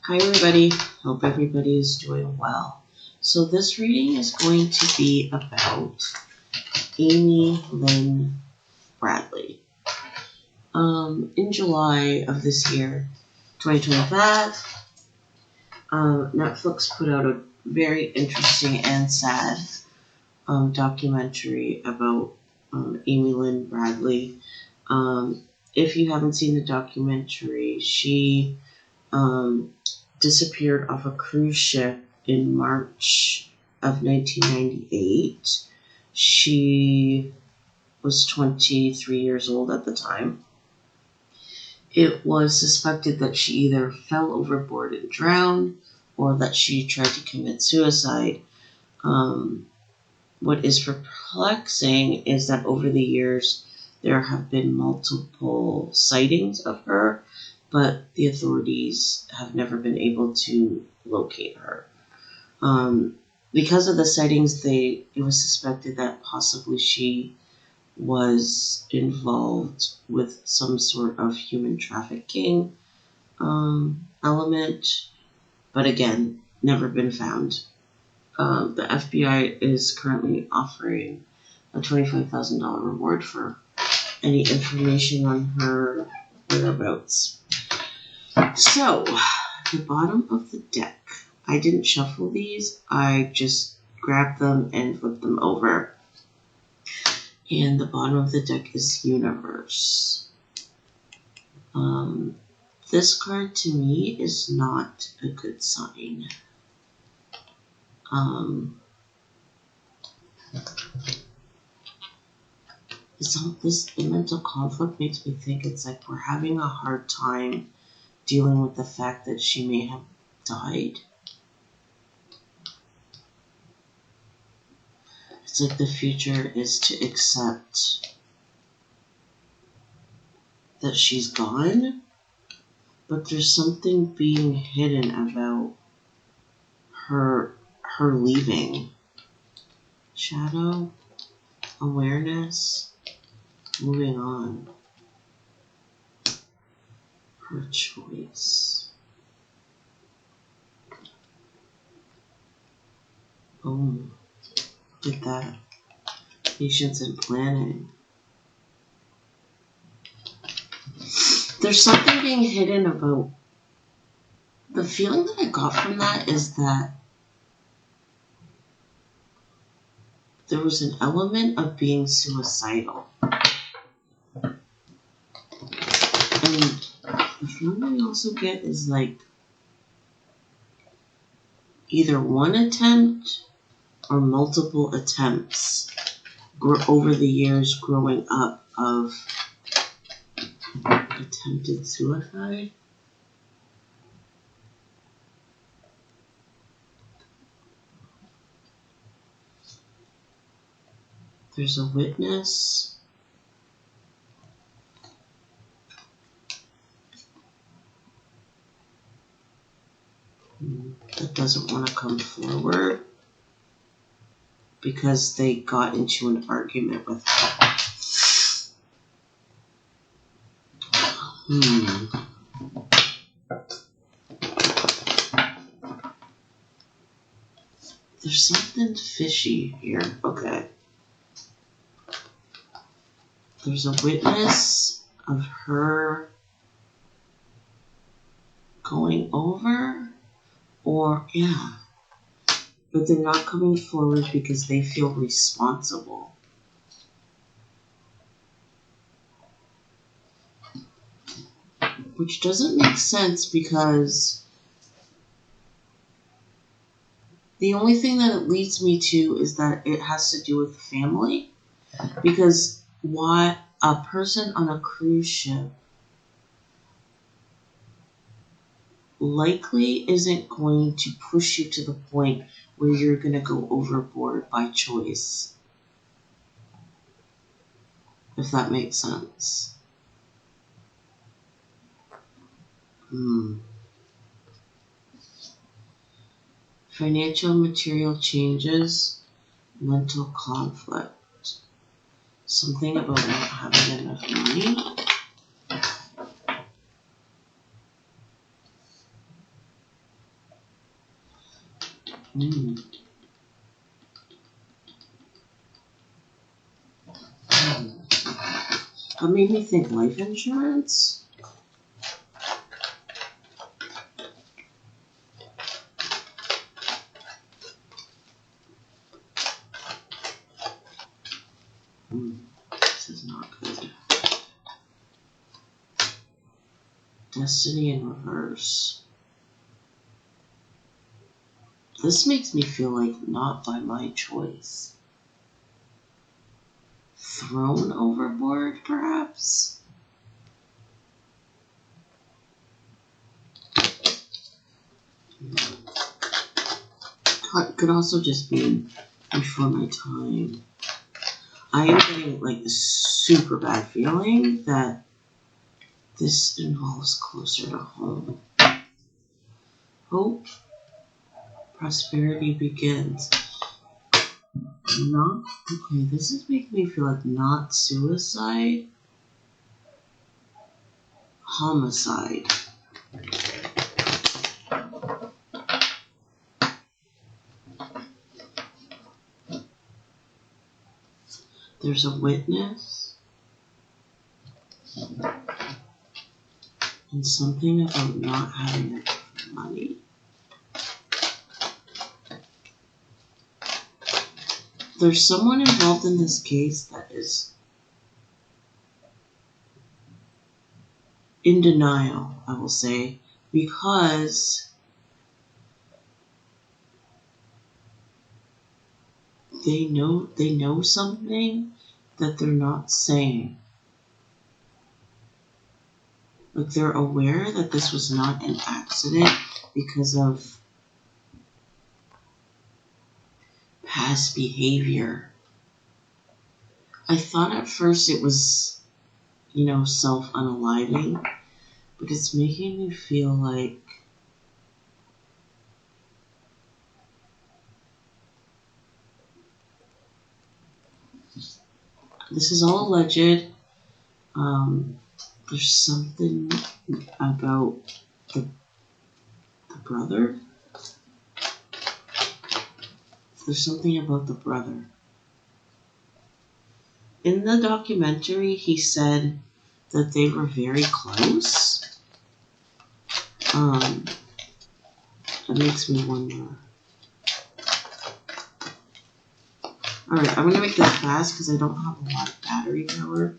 Hi everybody, hope everybody is doing well. So this reading is going to be about Amy Lynn Bradley. In July of this year, 2025, Netflix put out a very interesting and sad documentary about Amy Lynn Bradley. If you haven't seen the documentary, she disappeared off a cruise ship in March of 1998. She was 23 years old at the time. It was suspected that she either fell overboard and drowned or that she tried to commit suicide. What is perplexing is that over the years there have been multiple sightings of her, but the authorities have never been able to locate her. Because of the sightings, it was suspected that possibly she was involved with some sort of human trafficking element, but again, never been found. The FBI is currently offering a $25,000 reward for any information on her whereabouts. So, the bottom of the deck. I didn't shuffle these. I just grabbed them and flipped them over. And the bottom of the deck is Universe. This card to me is not a good sign. The mental conflict makes me think it's like we're having a hard time dealing with the fact that she may have died. It's like the future is to accept that she's gone, but there's something being hidden about her leaving. Shadow, awareness, moving on. Her choice. Boom. Look at that. Patience and planning. There's something being hidden about. The feeling that I got from that is that there was an element of being suicidal. And the feeling I also get is like either one attempt or multiple attempts over the years growing up of attempted suicide. There's a witness. That doesn't want to come forward because they got into an argument with her. There's something fishy here. Okay. There's a witness of her going over, or, yeah. But they're not coming forward because they feel responsible. Which doesn't make sense because the only thing that it leads me to is that it has to do with family. Because why a person on a cruise ship likely isn't going to push you to the point where you're going to go overboard by choice. If that makes sense. Financial material changes, mental conflict. Something about not having enough money. Hmm. That made me think life insurance. This is not good. Destiny in reverse. This makes me feel like not by my choice. Thrown overboard, perhaps? Could also just be before my time. I am getting like a super bad feeling that this involves closer to home. Hope, prosperity begins. Not okay. This is making me feel like not suicide, homicide. There's a witness and something about not having enough money. There's someone involved in this case that is in denial, I will say, because they know something that they're not saying. Like they're aware that this was not an accident because of past behavior. I thought at first it was, self-unaliving, but it's making me feel like this is all alleged. There's something about the brother. There's something about the brother. In the documentary, he said that they were very close. That makes me wonder. Alright, I'm going to make this fast because I don't have a lot of battery power.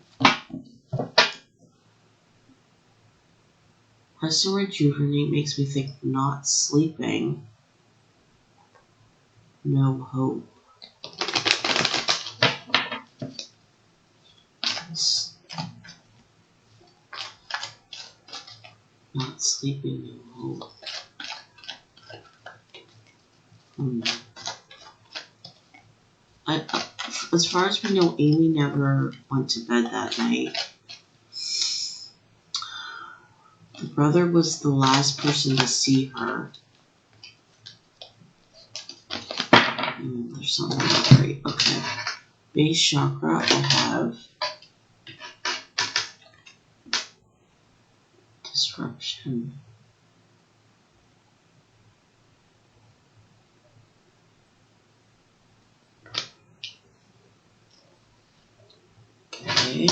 Has to rejuvenate makes me think not sleeping. No hope. Not sleeping, no hope. As far as we know, Amy never went to bed that night. The brother was the last person to see her. There's something not right. Okay. Base chakra, I have disruption. Okay.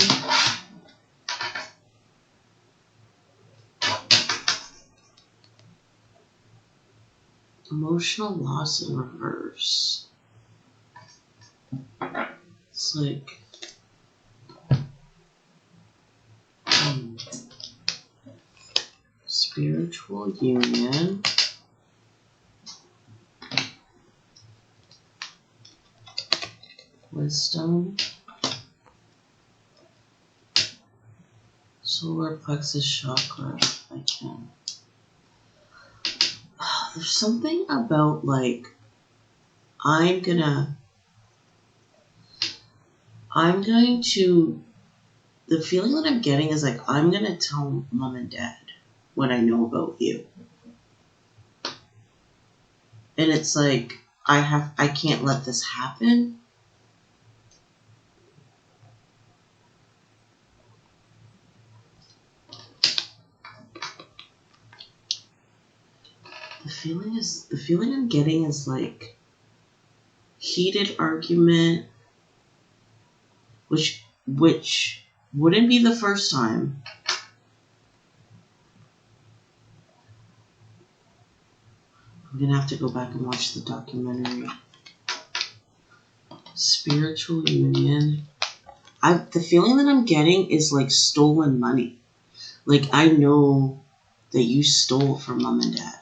Emotional loss in reverse. It's like spiritual union. Wisdom. Solar plexus chakra, if I can. There's something about like I'm going to, the feeling that I'm getting is like I'm going to tell mom and dad what I know about you. And it's like I can't let this happen. The feeling I'm getting is like heated argument, which wouldn't be the first time. I'm gonna have to go back and watch the documentary. Spiritual union. The feeling that I'm getting is like stolen money. Like, I know that you stole from mom and dad.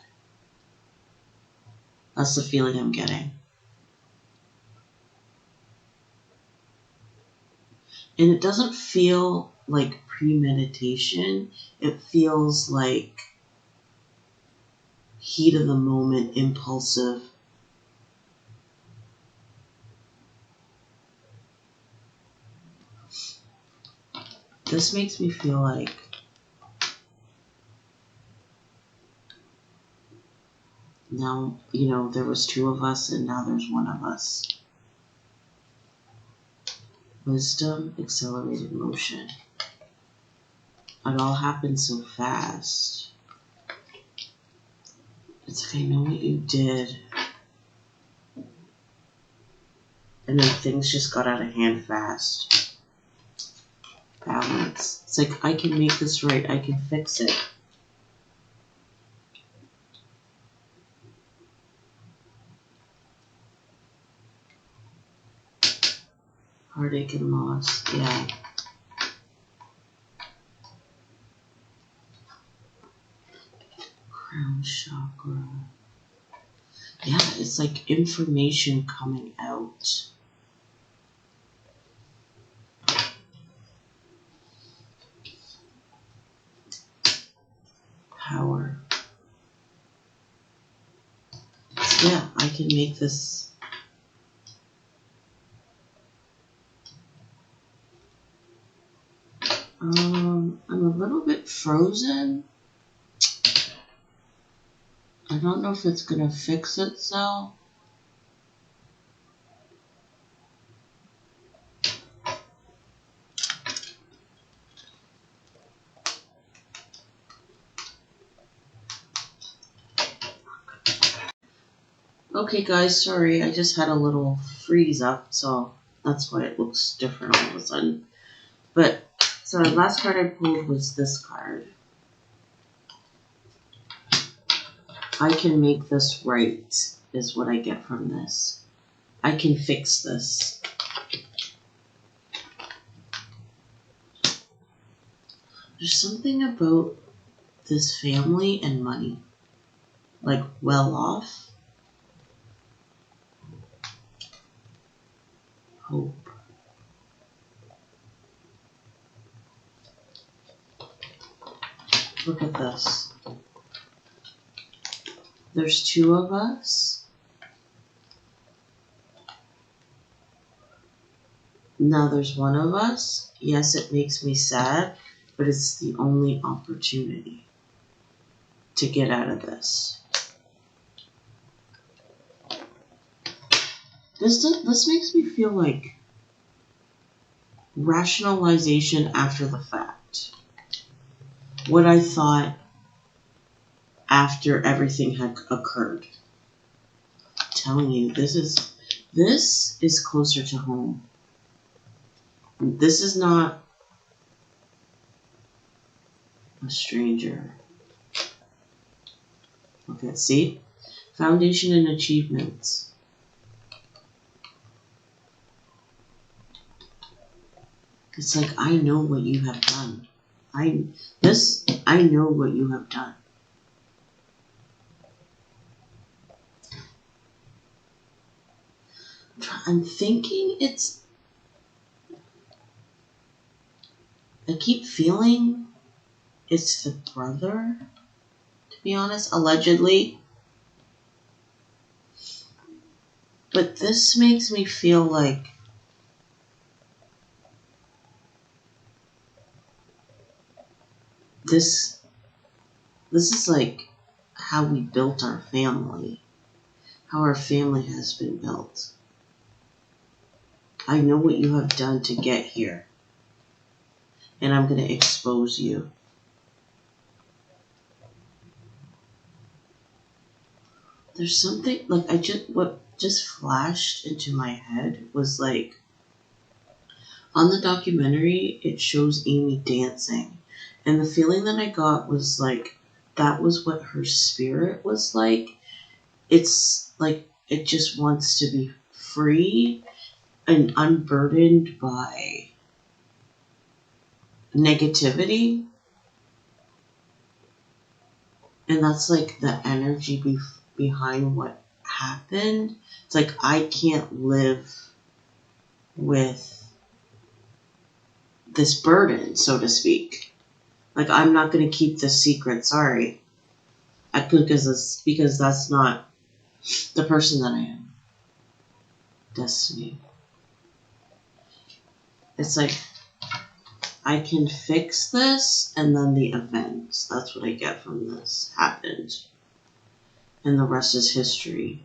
That's the feeling I'm getting. And it doesn't feel like premeditation. It feels like heat of the moment, impulsive. This makes me feel like now, there was two of us and now there's one of us. Wisdom, accelerated motion. It all happened so fast. It's like, I know what you did. And then things just got out of hand fast. Balance. It's like, I can make this right. I can fix it. Heartache and loss. Yeah. Crown chakra. Yeah, it's like information coming out. Power. Yeah, I can make this. I'm a little bit frozen. I don't know if it's gonna fix itself. Okay guys, sorry, I just had a little freeze up, so that's why it looks different all of a sudden. But, so the last card I pulled was this card. I can make this right, is what I get from this. I can fix this. There's something about this family and money. Like, well off. Hope. Look at this. There's two of us. Now there's one of us. Yes, it makes me sad, but it's the only opportunity to get out of this. This makes me feel like rationalization after the fact. What I thought after everything had occurred. I'm telling you, this is closer to home. This is not a stranger. Okay, see? Foundation and achievements. It's like, I know what you have done. I know what you have done. I'm thinking I keep feeling it's the brother, to be honest, allegedly. But this makes me feel like this is like how we built our family, how our family has been built. I know what you have done to get here, and I'm going to expose you. there's something, like, what just flashed into my head was, like, on the documentary, it shows Amy dancing. And the feeling that I got was, like, that was what her spirit was like. It's, like, it just wants to be free and unburdened by negativity. And that's, like, the energy behind what happened. It's like, I can't live with this burden, so to speak. Like, I'm not going to keep this secret, sorry. Because that's not the person that I am. Destiny. It's like, I can fix this, and then the events. That's what I get from this happened. And the rest is history.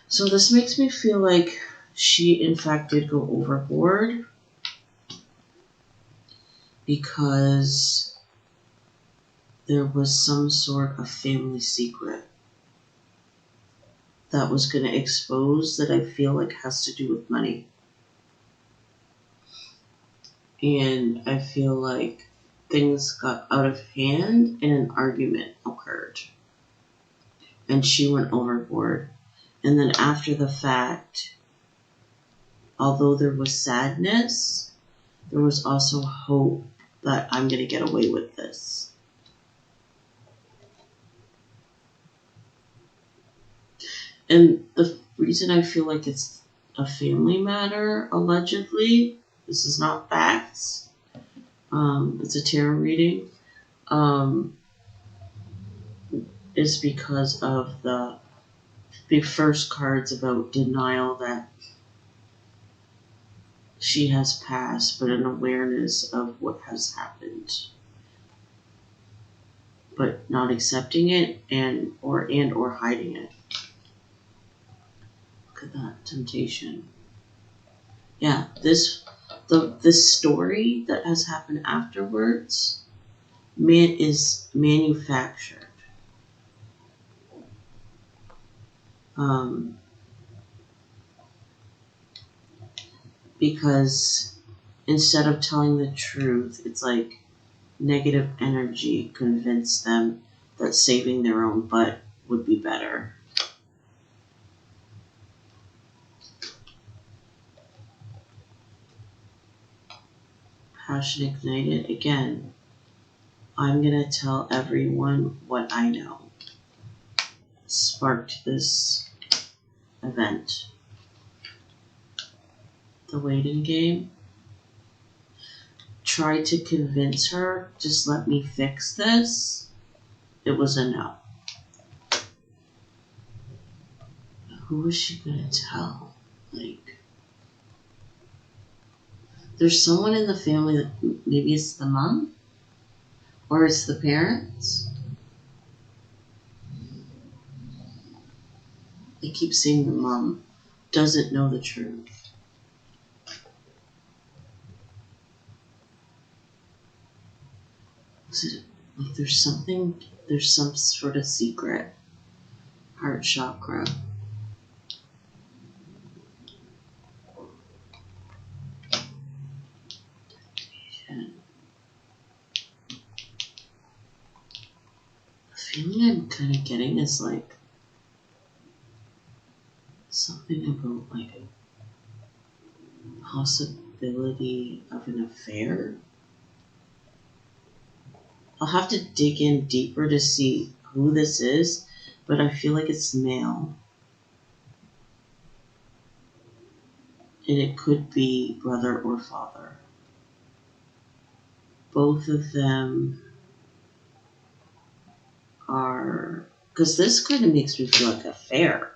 So this makes me feel like she, in fact, did go overboard. Because there was some sort of family secret that was going to expose that I feel like has to do with money. And I feel like things got out of hand and an argument occurred. And she went overboard. And then after the fact, although there was sadness, there was also hope that I'm going to get away with this. And the reason I feel like it's a family matter, allegedly, this is not facts, it's a tarot reading, is because of the first cards about denial that she has passed, but an awareness of what has happened, but not accepting it and or hiding it. Look at that temptation. Yeah, this story that has happened afterwards is manufactured. Because instead of telling the truth, it's like negative energy convinced them that saving their own butt would be better. Passion ignited. Again, I'm going to tell everyone what I know sparked this event. The waiting game. Tried to convince her, just let me fix this. It was a no. Who was she going to tell? Like, there's someone in the family that maybe it's the mom or it's the parents. I keep saying the mom doesn't know the truth. Is it like there's some sort of secret heart chakra? And the feeling I'm kind of getting is like something about like a possibility of an affair. I'll have to dig in deeper to see who this is, but I feel like it's male. And it could be brother or father. Both of them are, because this kind of makes me feel like a affair.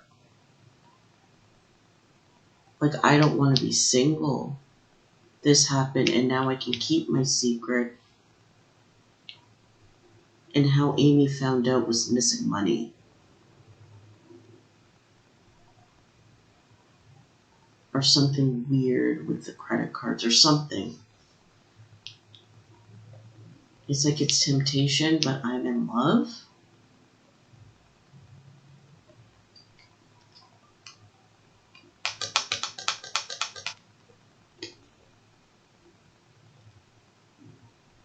Like, I don't want to be single. This happened and now I can keep my secret. And how Amy found out was missing money. Or something weird with the credit cards or something. It's like it's temptation, but I'm in love.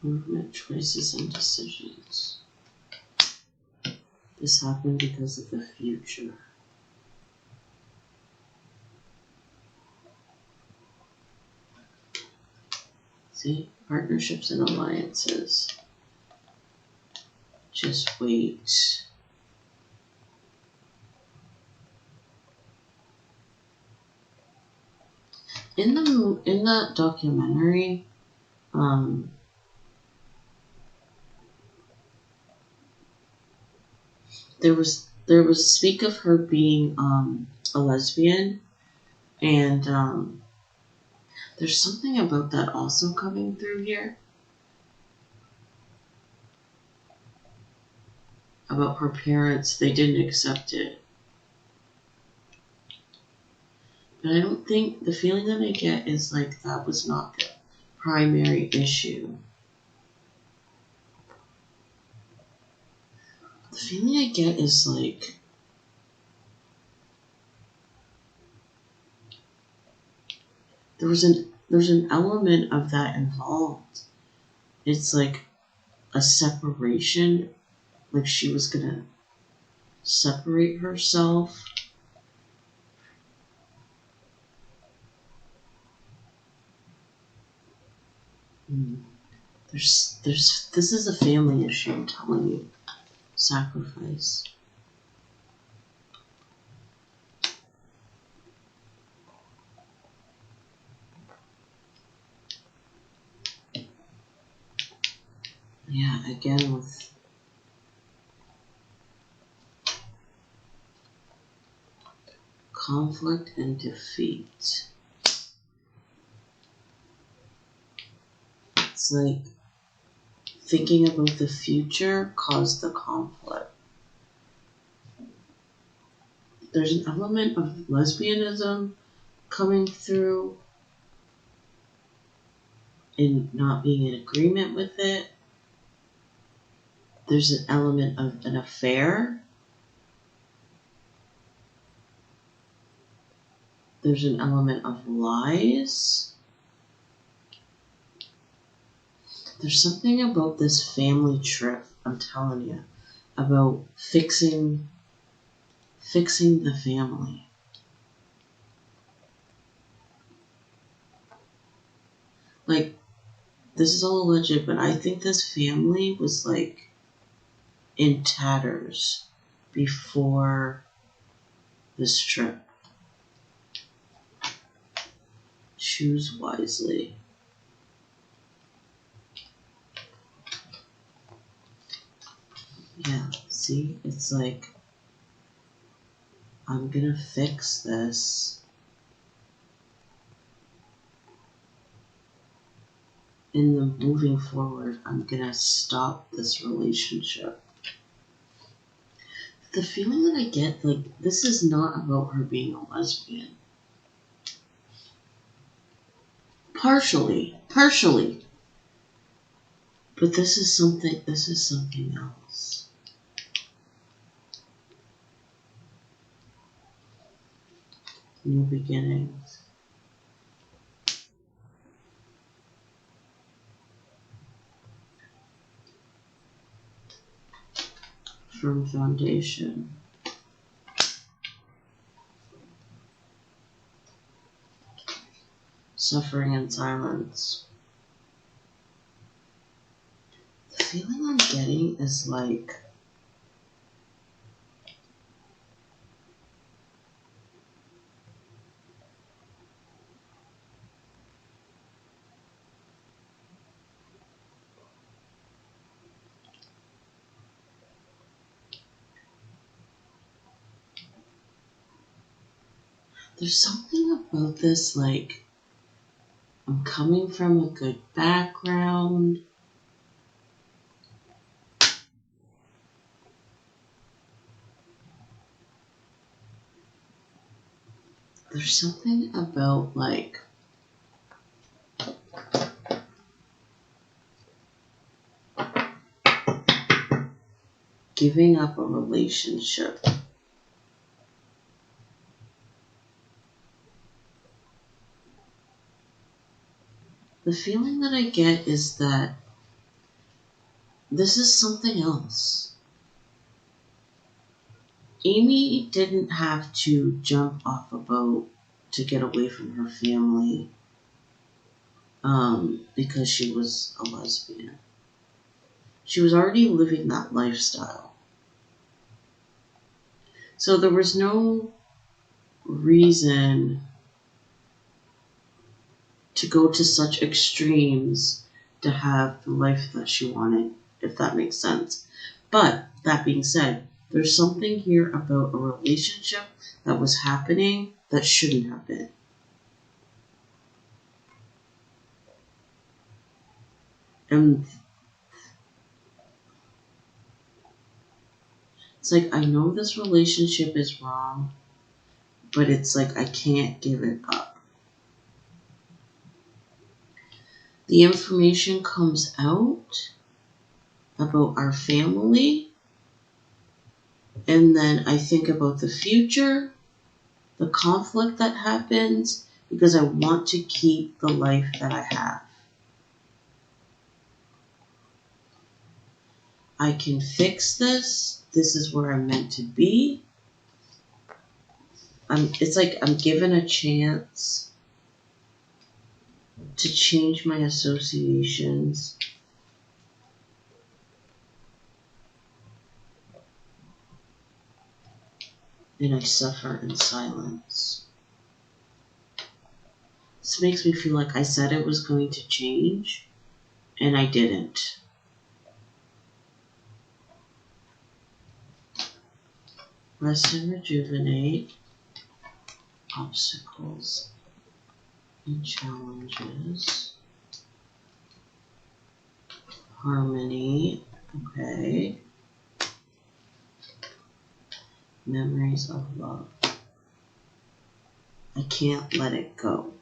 Movement, choices, and decisions. This happened because of the future. See? Partnerships and alliances. Just wait. In the documentary, there was speak of her being a lesbian, and there's something about that also coming through here. About her parents, they didn't accept it. But I don't think, the feeling that I get is like that was not the primary issue. The feeling I get is like there's an element of that involved. It's like a separation, like she was gonna separate herself. This is a family issue, I'm telling you. Sacrifice. Yeah, again with conflict and defeat. It's like thinking about the future caused the conflict. There's an element of lesbianism coming through and not being in agreement with it. There's an element of an affair. There's an element of lies. There's something about this family trip, I'm telling you, about fixing the family. Like, this is all alleged, but I think this family was like in tatters before this trip. Choose wisely. Yeah, see, it's like I'm gonna fix this. In the moving forward, I'm gonna stop this relationship. The feeling that I get, like, this is not about her being a lesbian. Partially. But this is something else. New beginnings. Firm foundation. Suffering in silence. The feeling I'm getting is like there's something about this, like I'm coming from a good background. There's something about like giving up a relationship. The feeling that I get is that this is something else. Amy didn't have to jump off a boat to get away from her family because she was a lesbian. She was already living that lifestyle. So there was no reason to go to such extremes to have the life that she wanted, if that makes sense. But that being said, there's something here about a relationship that was happening that shouldn't have been. And it's like, I know this relationship is wrong, but it's like, I can't give it up. The information comes out about our family, and then I think about the future, the conflict that happens, because I want to keep the life that I have. I can fix this. This is where I'm meant to be. It's like I'm given a chance to change my associations. And I suffer in silence. This makes me feel like I said it was going to change, and I didn't. Rest and rejuvenate. Obstacles and challenges. Harmony. Okay. Memories of love. I can't let it go.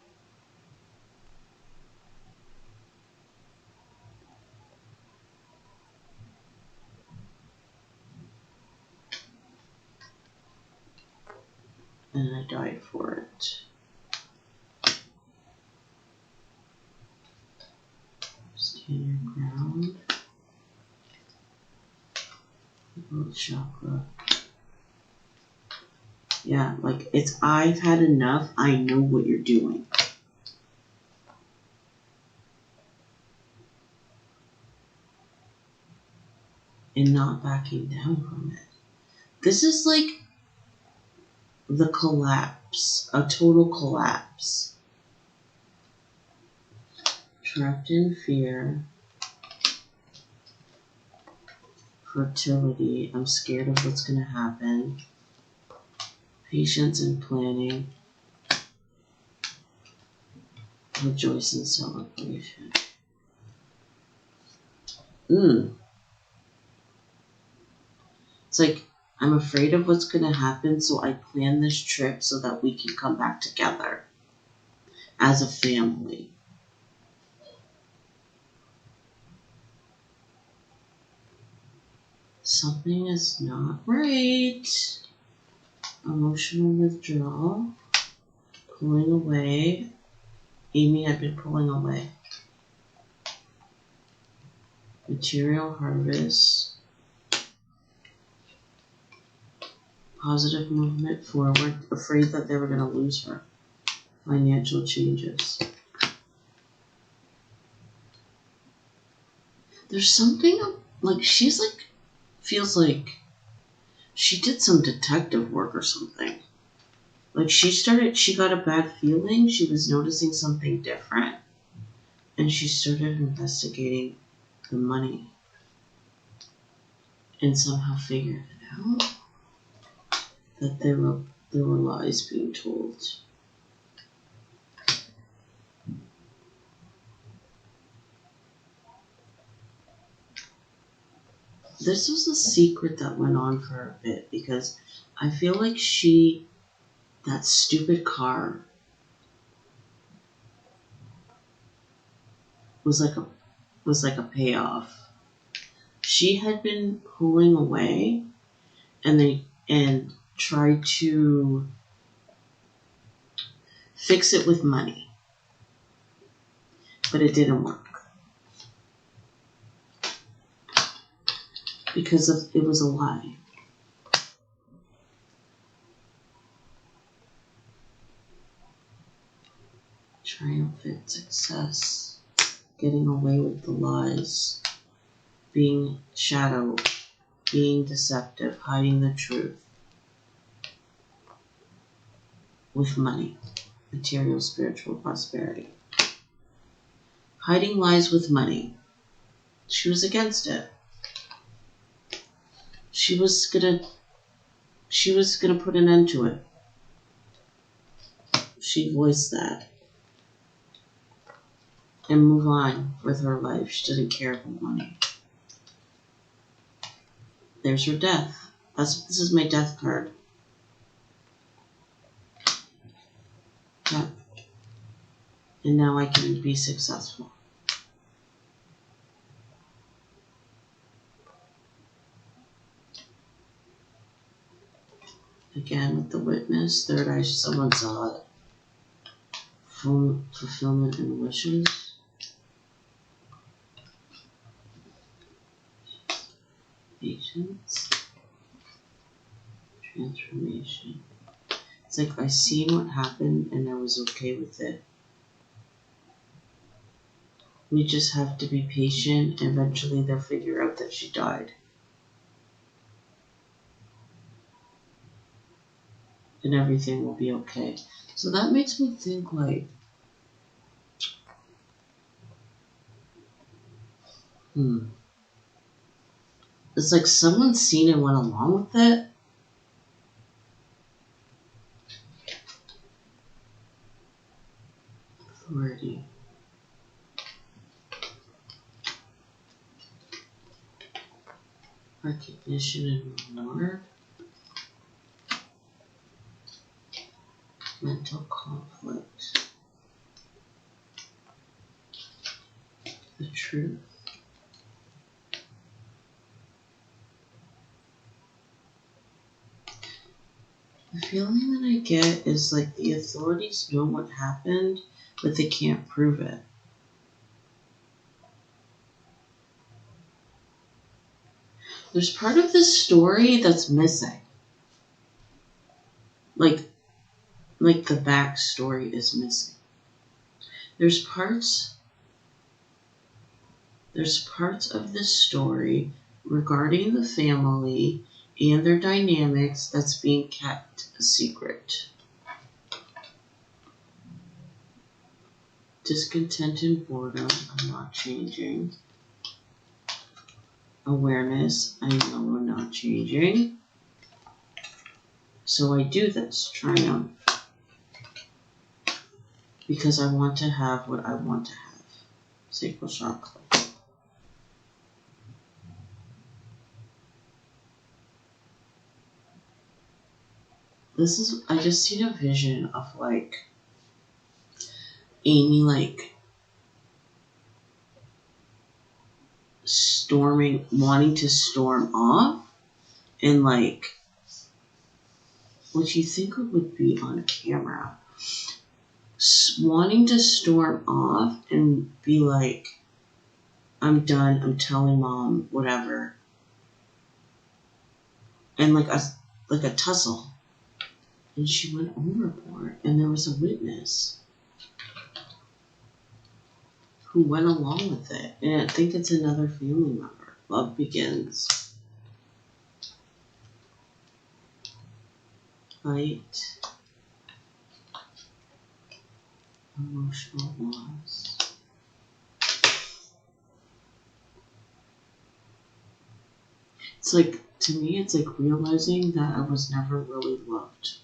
And I died for it. Stand your ground. Root chakra. Yeah, like it's I've had enough. I know what you're doing. And not backing down from it. This is like the collapse, a total collapse. Trapped in fear. Fertility. I'm scared of what's going to happen. Patience and planning. Rejoice and celebration. It's like, I'm afraid of what's going to happen, so I plan this trip so that we can come back together as a family. Something is not right. Emotional withdrawal. Pulling away. Amy had been pulling away. Material harvest. Positive movement forward. Afraid that they were going to lose her. Financial changes. There's something like she's like, feels like she did some detective work or something. Like she got a bad feeling. She was noticing something different. And she started investigating the money. And somehow figured it out. That there were lies being told. This was a secret that went on for a bit because I feel like that stupid car was like a payoff. She had been pulling away and tried to fix it with money. But it didn't work. because it was a lie. Triumphant success, getting away with the lies, being shadow, being deceptive, hiding the truth with money, material, spiritual prosperity. Hiding lies with money. She was against it. She was gonna put an end to it. She voiced that. And move on with her life. She didn't care about money. There's her death. This is my death card. Yeah. And now I can be successful. Again with the witness, third eye, someone saw it. Fulfillment and wishes. Patience. Transformation. It's like I seen what happened and I was okay with it. We just have to be patient and eventually they'll figure out that she died. And everything will be okay. So that makes me think like, it's like someone's seen it and went along with it. Authority. Recognition and reward. Mental conflict. The truth. The feeling that I get is like the authorities know what happened, but they can't prove it. There's part of this story that's missing. Like the backstory is missing. There's parts of this story regarding the family and their dynamics that's being kept a secret. Discontent and boredom, I'm not changing. Awareness, I know I'm not changing. So I do this, triumph. Because I want to have what I want to have. Sacral chakra. I just seen a vision of like Amy like wanting to storm off and like what you think it would be on camera. Wanting to storm off and be like, I'm done, I'm telling mom, whatever. And like a tussle. And she went overboard, and there was a witness who went along with it. And I think it's another family member. Love begins. Light. Emotional loss. It's like, to me, it's like realizing that I was never really loved.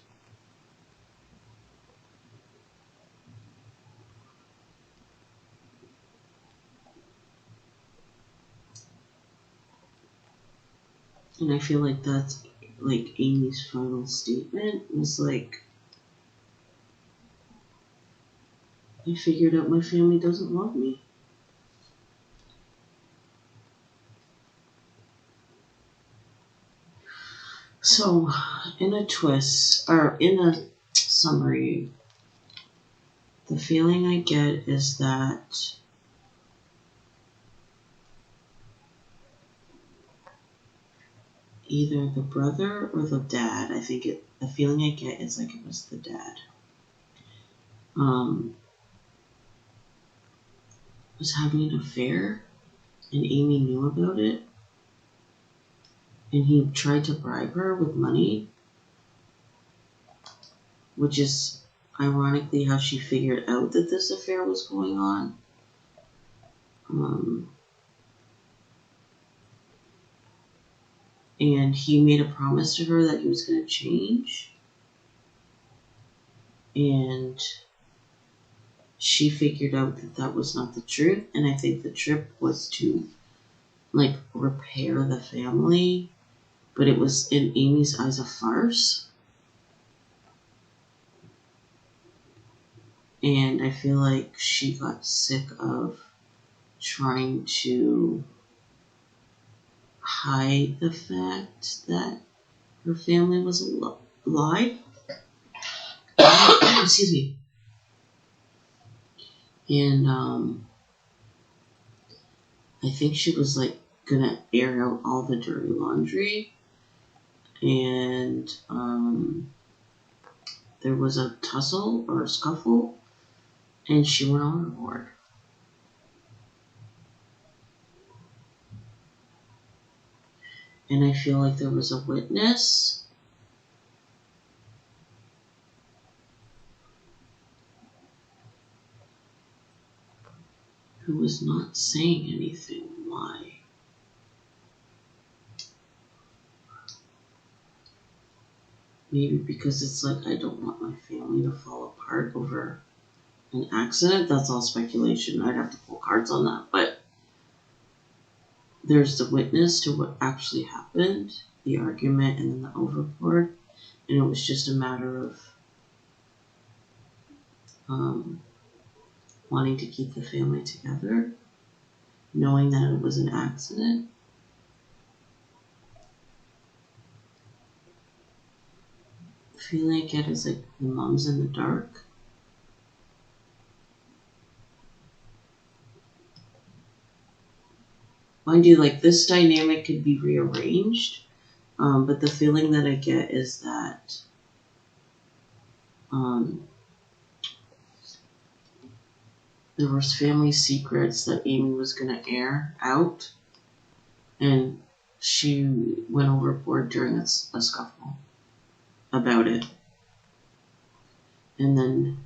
And I feel like that's like Amy's final statement was like, I figured out my family doesn't love me. So, in a twist, or in a summary, the feeling I get is that either the brother or the dad. I think the feeling I get is like it was the dad. Was having an affair, and Amy knew about it, and he tried to bribe her with money, which is ironically how she figured out that this affair was going on. And he made a promise to her that he was going to change, and she figured out that that was not the truth, and I think the trip was to, like, repair the family, but it was, in Amy's eyes, a farce. And I feel like she got sick of trying to hide the fact that her family was alive. Excuse me. And I think she was like gonna air out all the dirty laundry, and there was a tussle or a scuffle, and she went overboard. And I feel like there was a witness who was not saying anything. Why? Maybe because it's like, I don't want my family to fall apart over an accident. That's all speculation. I'd have to pull cards on that. But there's the witness to what actually happened, the argument, and then the overboard. And it was just a matter of wanting to keep the family together, knowing that it was an accident. The feeling I get is like the mom's in the dark. Mind you, like, this dynamic could be rearranged, but the feeling that I get is that there was family secrets that Amy was going to air out, and she went overboard during a scuffle about it. And then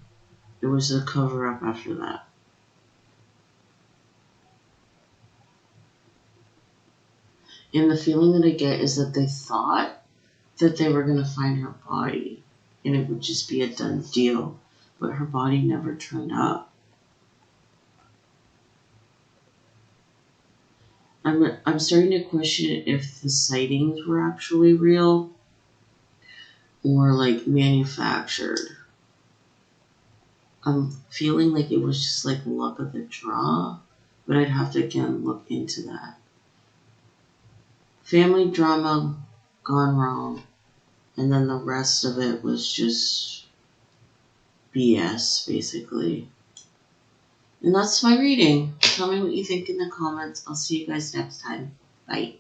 there was a cover-up after that. And the feeling that I get is that they thought that they were going to find her body, and it would just be a done deal, but her body never turned up. I'm starting to question if the sightings were actually real or like manufactured. I'm feeling like it was just like luck of the draw, but I'd have to again look into that. Family drama gone wrong, and then the rest of it was just BS, basically. And that's my reading. Tell me what you think in the comments. I'll see you guys next time. Bye.